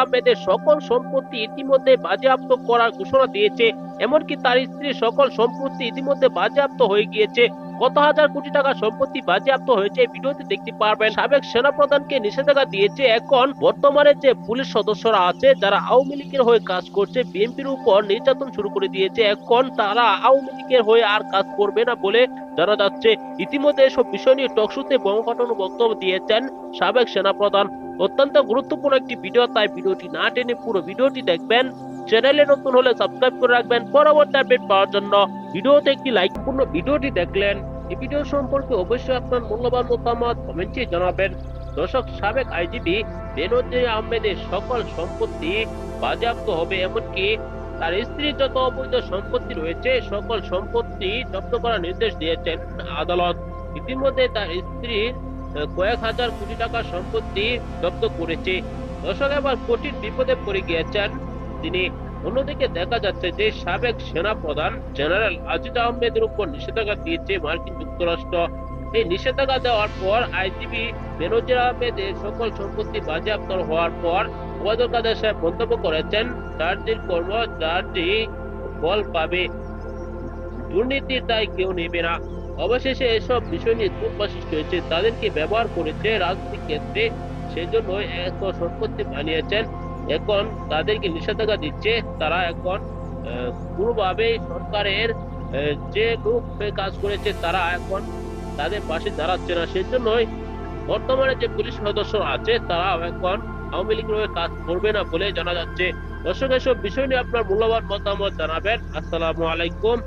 আহমেদের সকল সম্পত্তি ইতিমধ্যে বাজেয়াপ্ত করার ঘোষণা দিয়েছে। এমনকি তার স্ত্রীর সকল সম্পত্তি ইতিমধ্যে বাজেয়াপ্ত হয়ে গিয়েছে। কত হাজার কোটি টাকা সম্পত্তি বাজেয়াপ্ত হয়েছে ভিডিওতে দেখতে পারবেন। সাবেক সেনাপ্রধানকে নিষেধাজ্ঞা দিয়েছে। এখন বর্তমানে যে পুলিশ সদস্যরা আছে যারা আওয়ামী লীগের হয়ে কাজ করছে, বিএনপির উপর নির্যাতন শুরু করে দিয়েছে। এখন তারা আওয়ামী লীগের হয়ে আর কাজ করবে না বলে জানা যাচ্ছে। ইতিমধ্যে এসব বিষয় নিয়ে টকশোতে বোমাফাটানো বক্তব্য দিয়েছেন সাবেক সেনাপ্রধান। অত্যন্ত গুরুত্বপূর্ণ একটি ভিডিও, তাই ভিডিওটি না টেনে পুরো ভিডিওটি দেখবেন। চ্যানেলে নতুন হলে সাবস্ক্রাইব করে রাখবেন পরবর্তী আপডেট পাওয়ার জন্য। ভিডিওতে একটি লাইক পূর্ণ ভিডিওটি দেখলেন। এই ভিডিও সম্পর্কে অবশ্যই আপনার মূল্যবান মতামত কমেন্টে জানাবেন। দর্শক, সাবেক আইজিপি বেনজির আহমেদের সকল সম্পত্তি বাজেয়াপ্ত হবে, এমনকি তার স্ত্রীর যত অবৈধ সম্পত্তি রয়েছে সকল সম্পত্তি জব্দ করার নির্দেশ দিয়েছেন আদালত। ইতিমধ্যে তার স্ত্রীর কয়েক হাজার কোটি টাকার সম্পত্তি জব্দ করেছে। দর্শক, এবার কঠিন বিপদে পড়ে গিয়েছেন তিনি। অন্যদিকে দেখা যাচ্ছে যে সাবেক সেনা প্রধান জেনারেল আজিজ আহমেদের উপর নিষেধাজ্ঞা দিয়েছে মার্কিন যুক্তরাষ্ট্র। এই নিষেধাজ্ঞা দেওয়ার পর আইজিপি বেনজির আহমেদের সকল সম্পত্তি বাজেয়াপ্ত হওয়ার পর ওবায়দুল কাদের সাহেব মন্তব্য করেছেন, চার্জির কর্ম চার্জি বল পাবে, দুর্নীতির দায় কেউ নেবে না। অবশেষে এসব বিষয় নিয়ে তোলপাড় সৃষ্টি হয়েছে। তাদেরকে ব্যবহার করেছে রাজনৈতিক ক্ষেত্রে, সেজন্য এত সম্পত্তি বানিয়েছেন। এখন তাদেরকে নিষেধাজ্ঞা দিচ্ছে। তারা এখন কোনোভাবে সরকারের যে লোক হয়ে কাজ করেছে তারা এখন তাদের পাশে দাঁড়াচ্ছে না। সেজন্যই বর্তমানে যে পুলিশ সদস্য আছে তারা এখন আওয়ামী লীগের হয়ে কাজ করবে না বলে জানা যাচ্ছে। দর্শক, এসব বিষয় নিয়ে আপনার মূল্যবান মতামত জানাবেন। আসসালামু আলাইকুম।